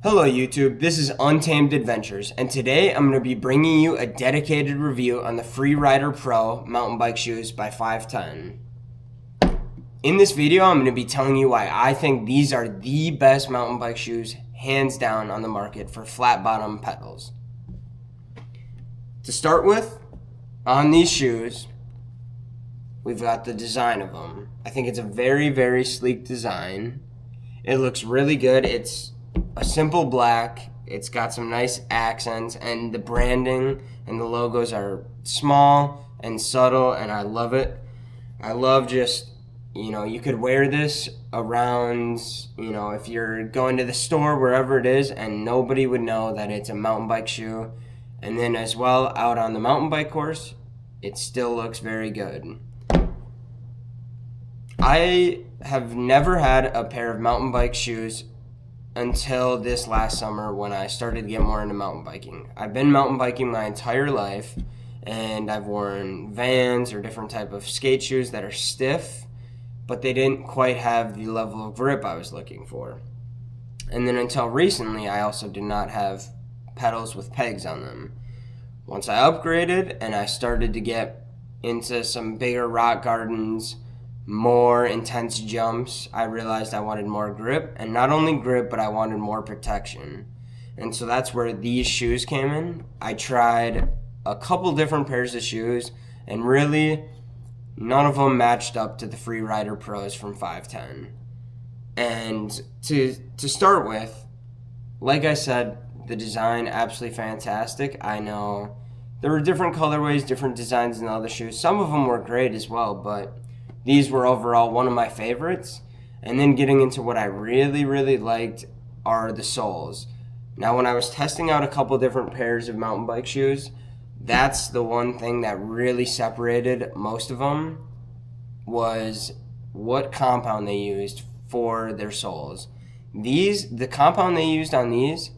Hello YouTube, this is Untamed Adventures, and today I'm going to be bringing you a dedicated review on the Freerider Pro mountain bike shoes by 510. In this video, I'm going to be telling you why I think these are the best mountain bike shoes, hands down, on the market for flat bottom pedals. To start with, on these shoes, we've got the design of them. I think it's a very, very sleek design. It looks really good. It's a simple black. It's got some nice accents, and the branding and the logos are small and subtle, and I love it. I love just, you could wear this around, if you're going to the store, wherever it is, and nobody would know that it's a mountain bike shoe. And then as well, out on the mountain bike course, it still looks very good. I have never had a pair of mountain bike shoes until this last summer when I started to get more into mountain biking. I've been mountain biking my entire life, and I've worn Vans or different type of skate shoes that are stiff, but they didn't quite have the level of grip I was looking for. And then until recently, I also did not have pedals with pegs on them. Once I upgraded and I started to get into some bigger rock gardens, more intense jumps, I realized I wanted more grip, and not only grip, but I wanted more protection. And so that's where these shoes came in. I tried a couple different pairs of shoes, and really none of them matched up to the Freerider Pros from 510. And to start with, like I said, the design absolutely fantastic. I know there were different colorways, different designs in the other shoes. Some of them were great as well, but these were overall one of my favorites. And then getting into what I really, really liked are the soles. Now, when I was testing out a couple different pairs of mountain bike shoes, that's the one thing that really separated most of them, was what compound they used for their soles. The compound they used on these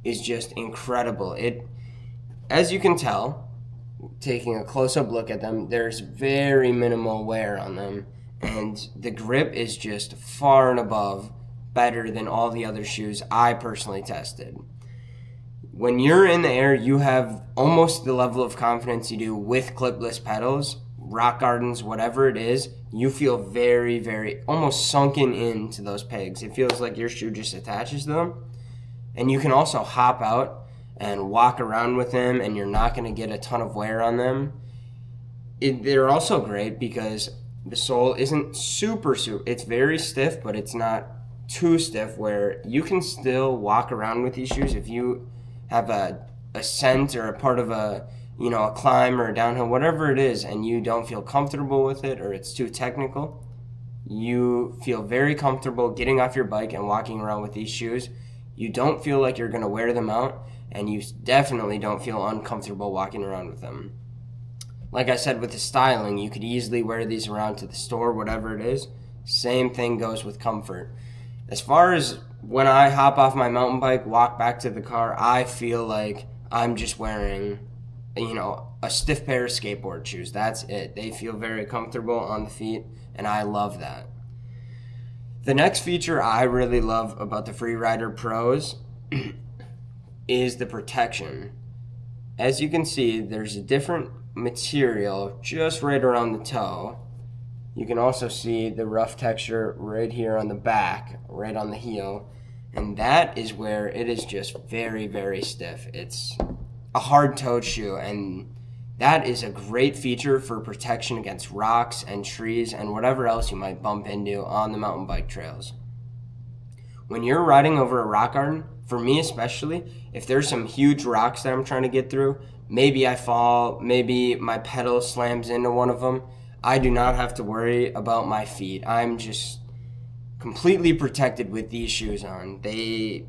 is just incredible. As you can tell, taking a close-up look at them, there's very minimal wear on them, and the grip is just far and above better than all the other shoes I personally tested. When you're in the air, you have almost the level of confidence you do with clipless pedals, rock gardens, whatever it is. You feel very, very almost sunken into those pegs. It feels like your shoe just attaches to them, and you can also hop out and walk around with them, and you're not going to get a ton of wear on them. They're also great because the sole isn't super, it's very stiff, but it's not too stiff, where you can still walk around with these shoes. If you have a ascent or a part of a climb or a downhill, whatever it is, and you don't feel comfortable with it, or it's too technical, you feel very comfortable getting off your bike and walking around with these shoes. You don't feel like you're going to wear them out, and you definitely don't feel uncomfortable walking around with them. Like I said, with the styling, you could easily wear these around to the store, whatever it is. Same thing goes with comfort. As far as when I hop off my mountain bike, walk back to the car, I feel like I'm just wearing, a stiff pair of skateboard shoes. That's it. They feel very comfortable on the feet, and I love that. The next feature I really love about the Freerider Pros is the protection. As you can see, there's a different material just right around the toe. You can also see the rough texture right here on the back, right on the heel, and that is where it is just very, very stiff. It's a hard-toed shoe, and that is a great feature for protection against rocks and trees and whatever else you might bump into on the mountain bike trails. When you're riding over a rock garden, for me especially, if there's some huge rocks that I'm trying to get through, maybe I fall, maybe my pedal slams into one of them, I do not have to worry about my feet. I'm just completely protected with these shoes on. They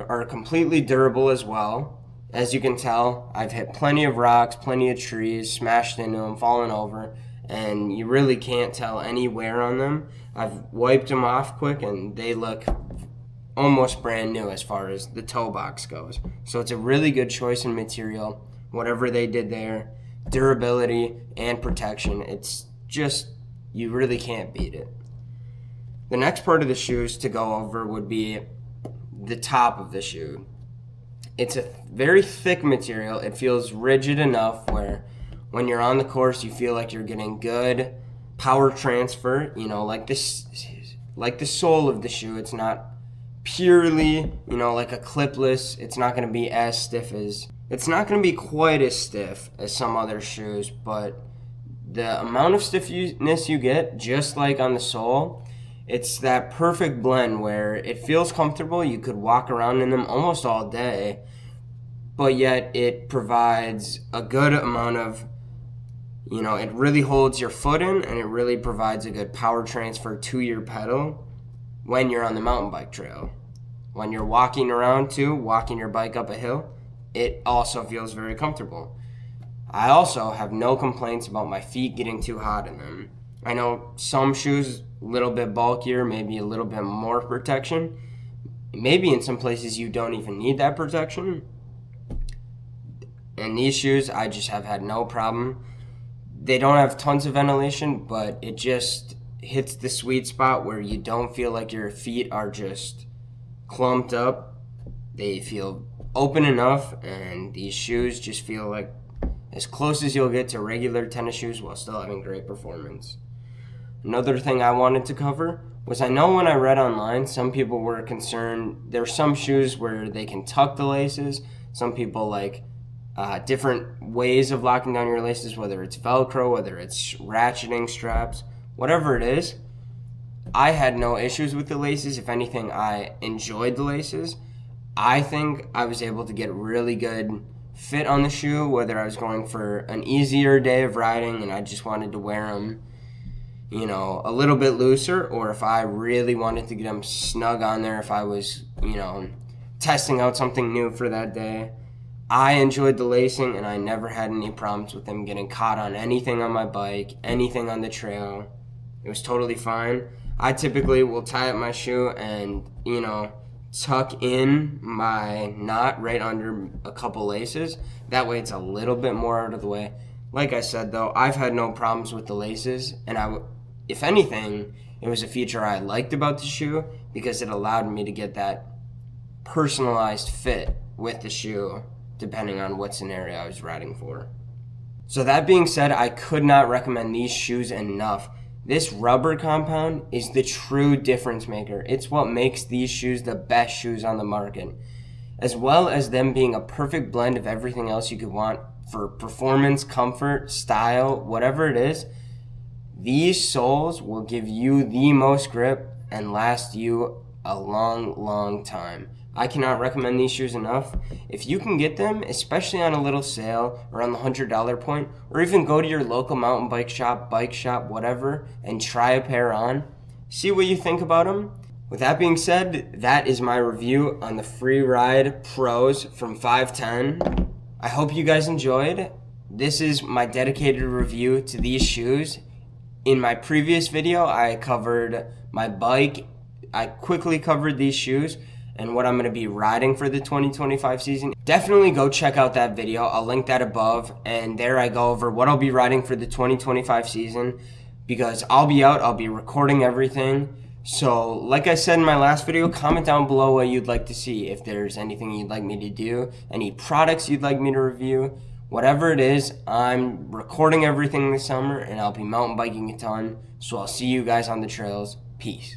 are completely durable as well. As you can tell, I've hit plenty of rocks, plenty of trees, smashed into them, fallen over, and you really can't tell any wear on them. I've wiped them off quick, and they look almost brand new as far as the toe box goes. So it's a really good choice in material, whatever they did there. Durability and protection, it's just, you really can't beat it. The next part of the shoes to go over would be the top of the shoe. It's a very thick material. It feels rigid enough where when you're on the course, you feel like you're getting good power transfer, like this, like the sole of the shoe. It's not purely, like a clipless. It's not going to be as stiff as, it's not going to be quite as stiff as some other shoes, but the amount of stiffness you get, just like on the sole, it's that perfect blend where it feels comfortable. You could walk around in them almost all day, but yet it provides a good amount of, it really holds your foot in, and it really provides a good power transfer to your pedal when you're on the mountain bike trail. When you're walking around too, walking your bike up a hill, it also feels very comfortable. I also have no complaints about my feet getting too hot in them. I know some shoes, a little bit bulkier, maybe a little bit more protection. Maybe in some places you don't even need that protection. And these shoes, I just have had no problem. They don't have tons of ventilation, but it just hits the sweet spot where you don't feel like your feet are just clumped up. They feel open enough, and these shoes just feel like as close as you'll get to regular tennis shoes while still having great performance. Another thing I wanted to cover was, I know when I read online, some people were concerned. There are some shoes where they can tuck the laces. Some people like different ways of locking down your laces, whether it's Velcro, whether it's ratcheting straps, whatever it is. I had no issues with the laces. If anything, I enjoyed the laces. I think I was able to get really good fit on the shoe, whether I was going for an easier day of riding and I just wanted to wear them, a little bit looser, or if I really wanted to get them snug on there, if I was, testing out something new for that day. I enjoyed the lacing, and I never had any problems with them getting caught on anything on my bike, anything on the trail. It was totally fine. I typically will tie up my shoe and, tuck in my knot right under a couple laces. That way it's a little bit more out of the way. Like I said, though, I've had no problems with the laces, and if anything, it was a feature I liked about the shoe because it allowed me to get that personalized fit with the shoe depending on what scenario I was riding for. So that being said, I could not recommend these shoes enough. This rubber compound is the true difference maker. It's what makes these shoes the best shoes on the market. As well as them being a perfect blend of everything else you could want for performance, comfort, style, whatever it is, these soles will give you the most grip and last you a long, long time. I cannot recommend these shoes enough. If you can get them, especially on a little sale or on the $100 point, or even go to your local mountain bike shop, whatever, and try a pair on, see what you think about them. With that being said, that is my review on the Freeride Pros from 510. I hope you guys enjoyed. This is my dedicated review to these shoes. In my previous video, I covered my bike. I quickly covered these shoes and what I'm going to be riding for the 2025 season. Definitely go check out that video. I'll link that above, and there I go over what I'll be riding for the 2025 season, because I'll be out, I'll be recording everything. So like I said in my last video, comment down below what you'd like to see. If there's anything you'd like me to do, any products you'd like me to review, whatever it is, I'm recording everything this summer, and I'll be mountain biking a ton. So I'll see you guys on the trails. Peace.